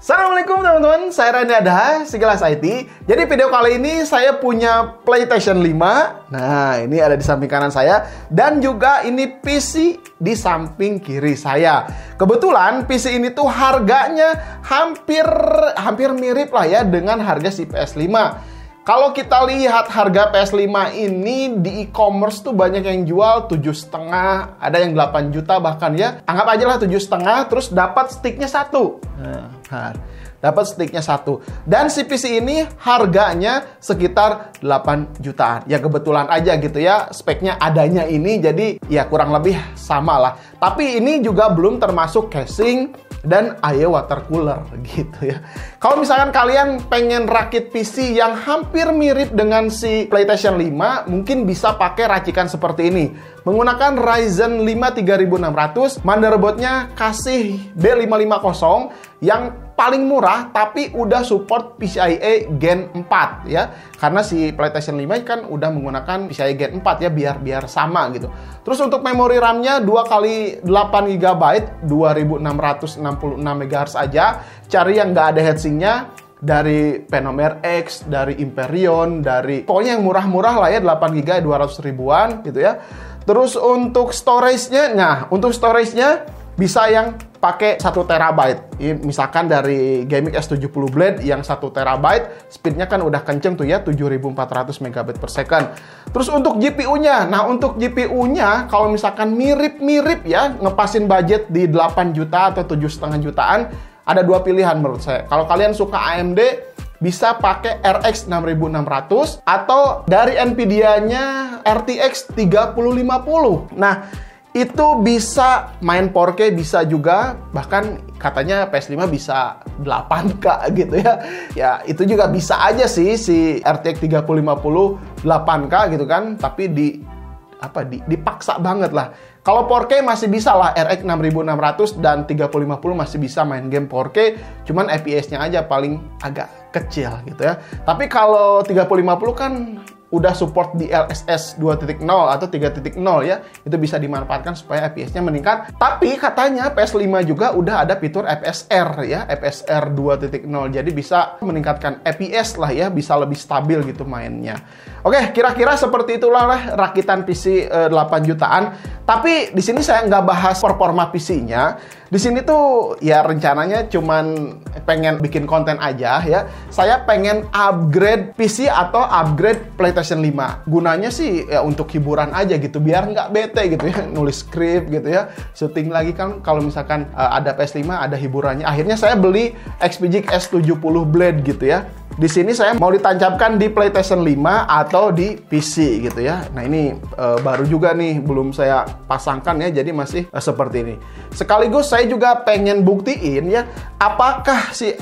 Assalamualaikum teman-teman, saya Randy Adha, Sekilas IT. Jadi video kali ini saya punya PlayStation 5. Nah, ini ada di samping kanan saya. Dan juga ini PC di samping kiri saya. Kebetulan PC ini tuh harganya hampir mirip lah ya dengan harga si PS5. Kalau kita lihat harga PS5 ini di e-commerce tuh banyak yang jual 7,5, ada yang 8 juta bahkan ya. Anggap aja lah 7,5, terus dapat sticknya 1. Nah, dapat sticknya 1. Dan si PC ini harganya sekitar 8 jutaan. Ya kebetulan aja gitu ya, speknya adanya ini, jadi ya kurang lebih sama lah. Tapi ini juga belum termasuk casing dan AIO water cooler gitu ya. Kalau misalkan kalian pengen rakit PC yang hampir mirip dengan si PlayStation 5, mungkin bisa pakai racikan seperti ini. Menggunakan Ryzen 5 3600, motherboardnya kasih B550 yang paling murah, tapi udah support PCIe Gen 4 ya. Karena si PlayStation 5 kan udah menggunakan PCIe Gen 4 ya, biar sama gitu. Terus untuk memori RAM-nya 2x8 GB, 2666 MHz aja. Cari yang nggak ada heatsinknya dari Phenomer X, dari Hyperion, dari pokoknya yang murah-murah lah ya, 8 GB 200 ribuan gitu ya. Terus untuk storage-nya, bisa yang pakai 1 TB. Misalkan dari Gaming S70 Blade yang 1 TB, speednya kan udah kenceng tuh ya, 7400 MB per second. Terus untuk GPU-nya, untuk GPU-nya kalau misalkan mirip-mirip ya, ngepasin budget di 8 juta atau 7,5 jutaan, ada dua pilihan menurut saya. Kalau kalian suka AMD, bisa pakai RX 6600 atau dari Nvidia-nya RTX 3050. Nah, itu bisa main 4K, bisa juga, bahkan katanya PS5 bisa 8K gitu ya. Ya, itu juga bisa aja sih si RTX 3050 8K gitu kan, tapi dipaksa banget lah. Kalau 4K masih bisa lah, RX 6600 dan 3050 masih bisa main game 4K, cuman FPS-nya aja paling agak kecil gitu ya. Tapi kalau 3050 kan udah support di LSS 2.0 atau 3.0 ya, itu bisa dimanfaatkan supaya FPS-nya meningkat. Tapi katanya PS5 juga udah ada fitur FSR ya, FSR 2.0, jadi bisa meningkatkan FPS lah ya, bisa lebih stabil gitu mainnya. Oke, kira-kira seperti itulah lah rakitan PC 8 jutaan. Tapi di sini saya nggak bahas performa PC-nya. Di sini tuh ya rencananya cuman pengen bikin konten aja ya. Saya pengen upgrade PC atau upgrade PlayStation 5. Gunanya sih ya untuk hiburan aja gitu, biar nggak bete gitu ya, nulis script gitu ya. Syuting lagi kan kalau misalkan ada PS5 ada hiburannya. Akhirnya saya beli XPG S70 Blade gitu ya. Di sini saya mau ditancapkan di PlayStation 5 atau di PC gitu ya. Nah ini baru juga nih, belum saya pasangkan ya, jadi masih seperti ini. Sekaligus saya juga pengen buktiin ya, apakah si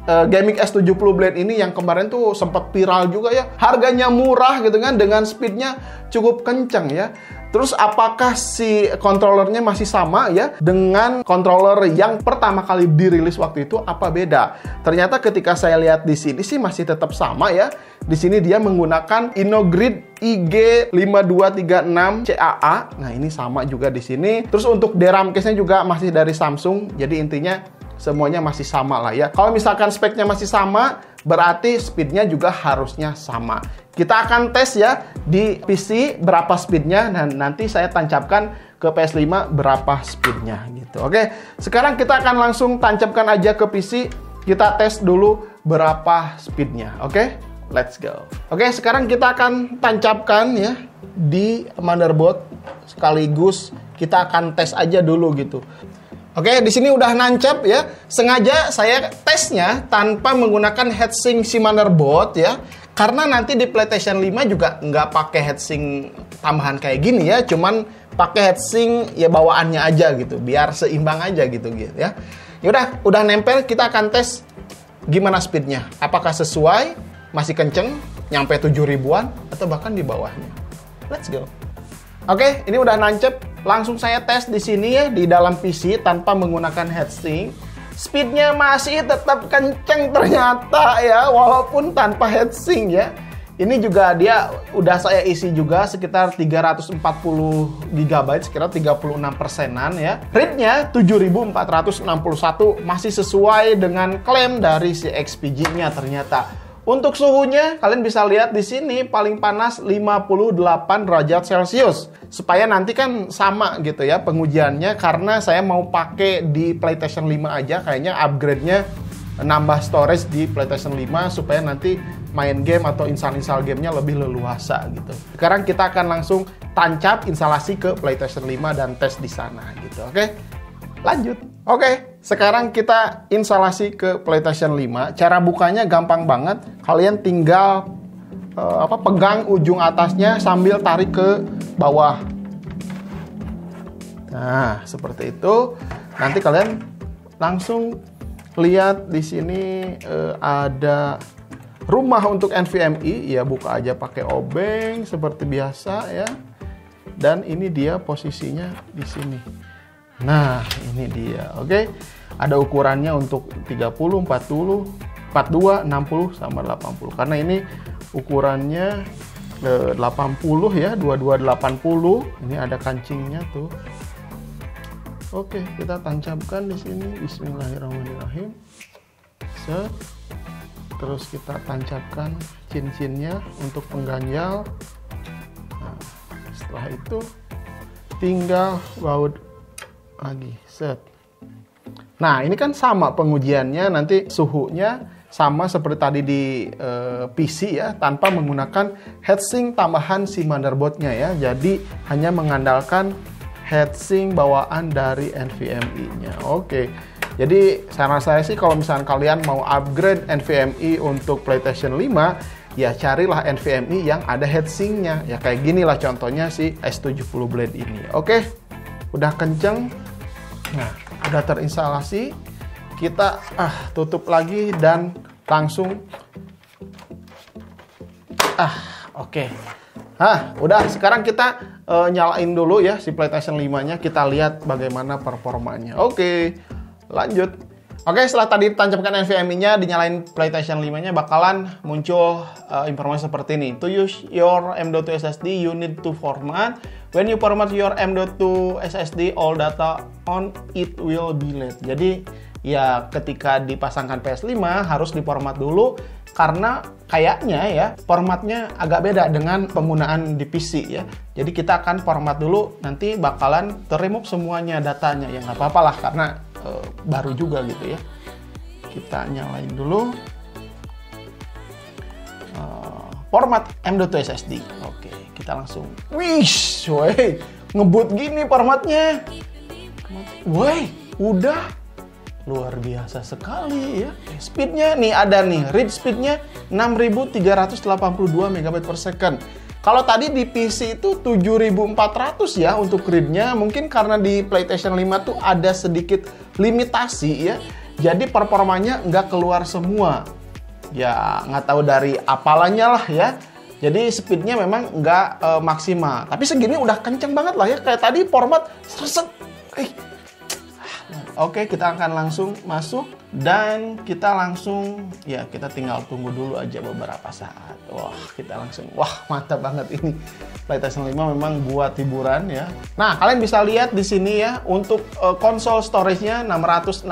Gaming S70 Blade ini yang kemarin tuh sempat viral juga ya, harganya murah gitu kan, dengan speednya cukup kenceng ya. Terus apakah si controllernya masih sama ya dengan controller yang pertama kali dirilis waktu itu, apa beda? Ternyata ketika saya lihat di sini sih masih tetap sama ya. Di sini dia menggunakan InnoGrid IG5236 CAA. Nah, ini sama juga di sini. Terus untuk DRAM case-nya juga masih dari Samsung. Jadi intinya semuanya masih sama lah ya. Kalau misalkan speknya masih sama, berarti speednya juga harusnya sama. Kita akan tes ya di PC berapa speednya, dan nanti saya tancapkan ke PS5 berapa speednya gitu. Oke, sekarang kita akan langsung tancapkan aja ke PC. Kita tes dulu berapa speednya. Oke, let's go. Oke, sekarang kita akan tancapkan ya di motherboard, sekaligus kita akan tes aja dulu gitu. Oke, di sini udah nancap ya. Sengaja saya tesnya tanpa menggunakan heatsink si motherboard ya. Karena nanti di PlayStation 5 juga nggak pakai heatsink tambahan kayak gini ya. Cuman pakai heatsink ya bawaannya aja gitu. Biar seimbang aja gitu ya. Yaudah, udah nempel, kita akan tes gimana speednya. Apakah sesuai, masih kenceng, nyampe 7 ribuan, atau bahkan di bawahnya. Let's go. Oke, ini udah nancep. Langsung saya tes di sini ya, di dalam PC tanpa menggunakan heatsink. Speednya masih tetap kenceng ternyata ya, walaupun tanpa heatsink ya. Ini juga dia udah saya isi juga sekitar 340 GB, sekitar 36%-an ya. Read-nya 7461, masih sesuai dengan klaim dari si XPG-nya ternyata. Untuk suhunya, kalian bisa lihat di sini paling panas 58 derajat Celcius. Supaya nanti kan sama gitu ya pengujiannya, karena saya mau pakai di PlayStation 5 aja, kayaknya upgrade-nya nambah storage di PlayStation 5 supaya nanti main game atau install gamenya lebih leluasa gitu. Sekarang kita akan langsung tancap instalasi ke PlayStation 5 dan tes di sana gitu. Oke? Lanjut. Oke, sekarang kita instalasi ke PlayStation 5. Cara bukanya gampang banget. Kalian tinggal pegang ujung atasnya sambil tarik ke bawah. Nah, seperti itu. Nanti kalian langsung lihat di sini ada rumah untuk NVMe. Ya, buka aja pakai obeng seperti biasa ya. Dan ini dia posisinya di sini. Nah, ini dia. Oke. Ada ukurannya untuk 30, 40, 42, 60 sama 80. Karena ini ukurannya 80 ya, 22 80. Ini ada kancingnya tuh. Oke, kita tancapkan di sini. Bismillahirrahmanirrahim. Set. Terus kita tancapkan cincinnya untuk pengganjal. Nah, setelah itu tinggal baut lagi, set. Nah, ini kan sama pengujiannya, nanti suhunya sama seperti tadi di PC ya, tanpa menggunakan heatsink tambahan si motherboardnya ya. Jadi hanya mengandalkan heatsink bawaan dari NVMe-nya. Oke. Jadi saran saya sih kalau misalnya kalian mau upgrade NVMe untuk PlayStation 5, ya carilah NVMe yang ada heatsinknya. Ya kayak gini lah contohnya si S70 Blade ini. Oke. Udah kenceng. Nah, udah terinstalasi. Kita tutup lagi dan langsung oke. Udah, sekarang kita nyalain dulu ya si PlayStation 5-nya. Kita lihat bagaimana performanya. Oke, lanjut. Oke, setelah tadi ditancapkan NVMe-nya, dinyalain PlayStation 5-nya, bakalan muncul informasi seperti ini. To use your M.2 SSD, you need to format. When you format your M.2 SSD, all data on it will be late. Jadi, ya ketika dipasangkan PS5 harus diformat dulu, karena kayaknya ya formatnya agak beda dengan penggunaan di PC ya. Jadi kita akan format dulu, nanti bakalan ter-remove semuanya datanya. Ya nggak apa-apa lah, karena baru juga gitu ya. Kita nyalain dulu format M.2 SSD. Oke, kita langsung wish, woi, ngebut gini formatnya. Woi, udah luar biasa sekali ya. Speednya nih ada nih, read speednya 6382 MB per second. Kalau tadi di PC itu 7400 ya untuk readnya. Mungkin karena di PlayStation 5 tuh ada sedikit limitasi ya. Jadi performanya nggak keluar semua. Ya nggak tahu dari apalanya lah ya. Jadi speednya memang nggak maksimal. Tapi segini udah kenceng banget lah ya. Kayak tadi format serset. Oke, kita akan langsung masuk dan kita langsung ya kita tinggal tunggu dulu aja beberapa saat. Wah, kita langsung mantap banget ini. PlayStation 5 memang buat hiburan ya. Nah, kalian bisa lihat di sini ya untuk konsol storage-nya 667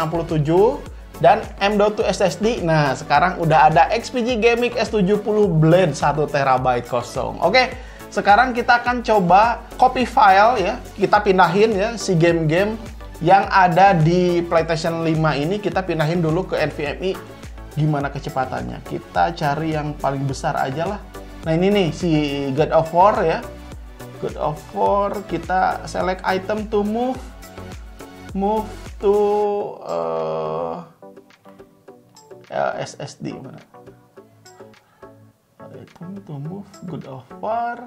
dan M.2 SSD. Nah, sekarang udah ada XPG Gaming S70 Blade 1 TB kosong. Oke, sekarang kita akan coba copy file ya. Kita pindahin ya si game-game yang ada di PlayStation 5 ini, kita pindahin dulu ke NVMe. Gimana kecepatannya? Kita cari yang paling besar aja lah. Nah ini nih si God of War ya. God of War, kita select item to move to SSD mana? Item to move God of War.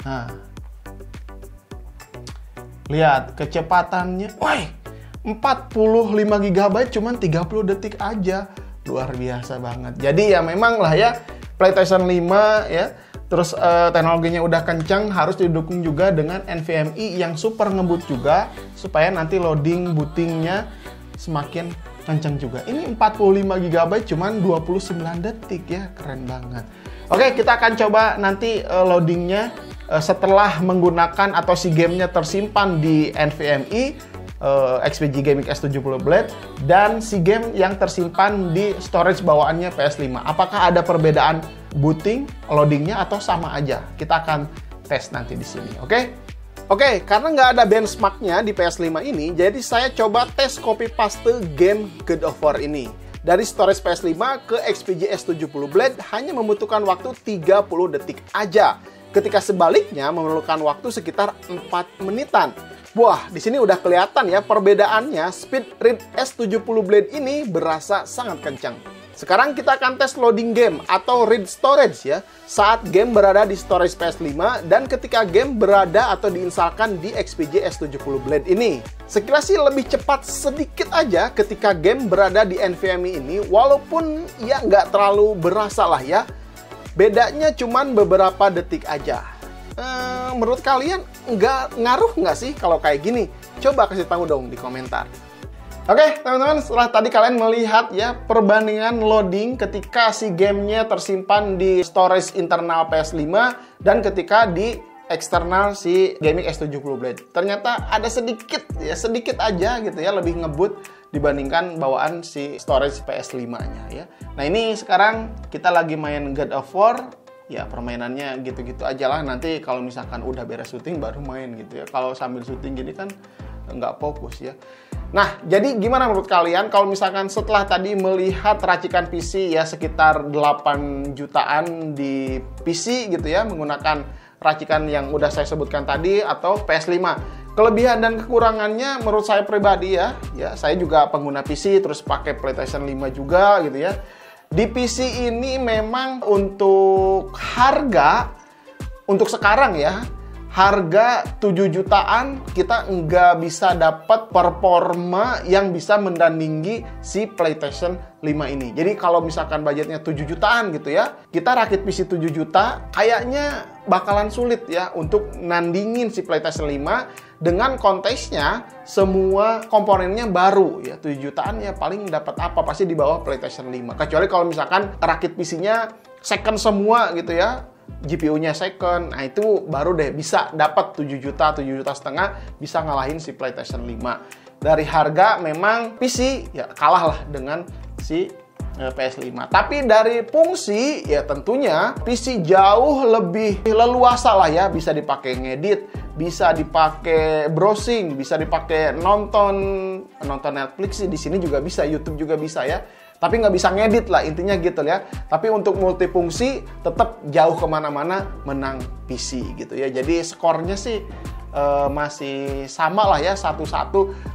Nah, lihat kecepatannya, 45 GB cuman 30 detik aja. Luar biasa banget. Jadi ya memang lah ya, PlayStation 5 ya, terus teknologinya udah kencang, harus didukung juga dengan NVMe yang super ngebut juga, supaya nanti loading bootingnya semakin kencang juga. Ini 45 GB cuman 29 detik ya, keren banget. Oke, kita akan coba nanti loadingnya setelah menggunakan atau si gamenya tersimpan di NVMe XPG Gaming S70 Blade dan si game yang tersimpan di storage bawaannya PS5. Apakah ada perbedaan booting, loadingnya atau sama aja? Kita akan tes nanti di sini, oke? Oke, karena nggak ada benchmarknya di PS5 ini, jadi saya coba tes copy paste game God of War ini. Dari storage PS5 ke XPG S70 Blade hanya membutuhkan waktu 30 detik aja. Ketika sebaliknya memerlukan waktu sekitar 4 menitan. Wah, di sini udah kelihatan ya perbedaannya. Speed read S70 Blade ini berasa sangat kencang. Sekarang kita akan tes loading game atau read storage ya, saat game berada di storage PS5 dan ketika game berada atau diinstalkan di XPG S70 Blade ini. Sekilas sih lebih cepat sedikit aja ketika game berada di NVMe ini, walaupun ya nggak terlalu berasa lah ya. Bedanya cuman beberapa detik aja. Menurut kalian ngaruh nggak sih kalau kayak gini? Coba kasih tahu dong di komentar. Oke, teman-teman, setelah tadi kalian melihat ya perbandingan loading ketika si gamenya tersimpan di storage internal PS5 dan ketika di eksternal si gaming S70 Blade. Ternyata ada sedikit aja gitu ya lebih ngebut dibandingkan bawaan si storage PS5-nya ya. Nah, ini sekarang kita lagi main God of War. Ya, permainannya gitu-gitu aja lah. Nanti kalau misalkan udah beres syuting baru main gitu ya. Kalau sambil syuting gini kan nggak fokus ya. Nah, jadi gimana menurut kalian kalau misalkan setelah tadi melihat racikan PC ya sekitar 8 jutaan di PC gitu ya, menggunakan racikan yang udah saya sebutkan tadi atau PS5. Kelebihan dan kekurangannya menurut saya pribadi ya saya juga pengguna PC terus pakai PlayStation 5 juga gitu ya. Di PC ini memang untuk harga, untuk sekarang ya, harga 7 jutaan kita nggak bisa dapat performa yang bisa mendandingi si PlayStation 5 ini. Jadi kalau misalkan budgetnya 7 jutaan gitu ya, kita rakit PC 7 juta kayaknya bakalan sulit ya untuk nandingin si PlayStation 5 dengan konteksnya semua komponennya baru ya. 7 jutaan ya paling dapat apa pasti di bawah PlayStation 5. Kecuali kalau misalkan rakit PC-nya second semua gitu ya. GPU-nya second, nah itu baru deh bisa dapat 7 juta setengah bisa ngalahin si PlayStation 5. Dari harga memang PC ya kalah lah dengan si PS5. Tapi dari fungsi ya tentunya PC jauh lebih leluasa lah ya, bisa dipakai ngedit, bisa dipakai browsing, bisa dipakai nonton Netflix sih di sini juga bisa, YouTube juga bisa ya. Tapi nggak bisa ngedit lah, intinya gitu ya. Tapi untuk multifungsi tetap jauh kemana-mana menang PC gitu ya. Jadi skornya sih masih sama lah ya, 1-1.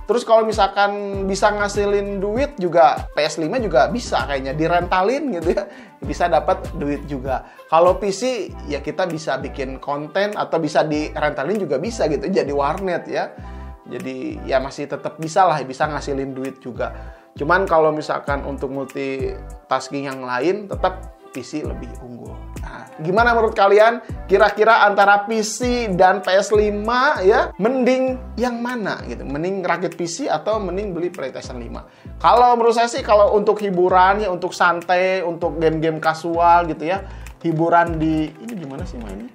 Terus kalau misalkan bisa ngasilin duit juga, PS5 juga bisa kayaknya direntalin gitu ya. Bisa dapat duit juga. Kalau PC ya kita bisa bikin konten atau bisa direntalin juga bisa gitu, jadi warnet ya. Jadi ya masih tetap bisa lah, bisa ngasilin duit juga. Cuman kalau misalkan untuk multitasking yang lain tetap PC lebih unggul. Nah, gimana menurut kalian? Kira-kira antara PC dan PS5 ya, mending yang mana gitu? Mending rakit PC atau mending beli PlayStation 5? Kalau menurut saya sih kalau untuk hiburan ya, untuk santai, untuk game-game kasual gitu ya, hiburan di ini gimana sih mainnya?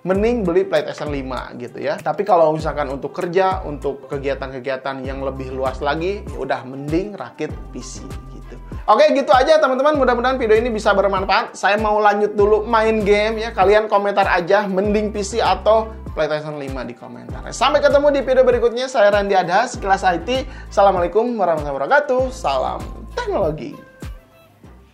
Mending beli PlayStation 5 gitu ya. Tapi kalau misalkan untuk kerja, untuk kegiatan-kegiatan yang lebih luas lagi, ya udah mending rakit PC gitu. Oke, gitu aja teman-teman. Mudah-mudahan video ini bisa bermanfaat. Saya mau lanjut dulu main game ya. Kalian komentar aja mending PC atau PlayStation 5 di komentar. Sampai ketemu di video berikutnya. Saya Randy Adha, Sekilas IT. Assalamualaikum warahmatullahi wabarakatuh. Salam teknologi.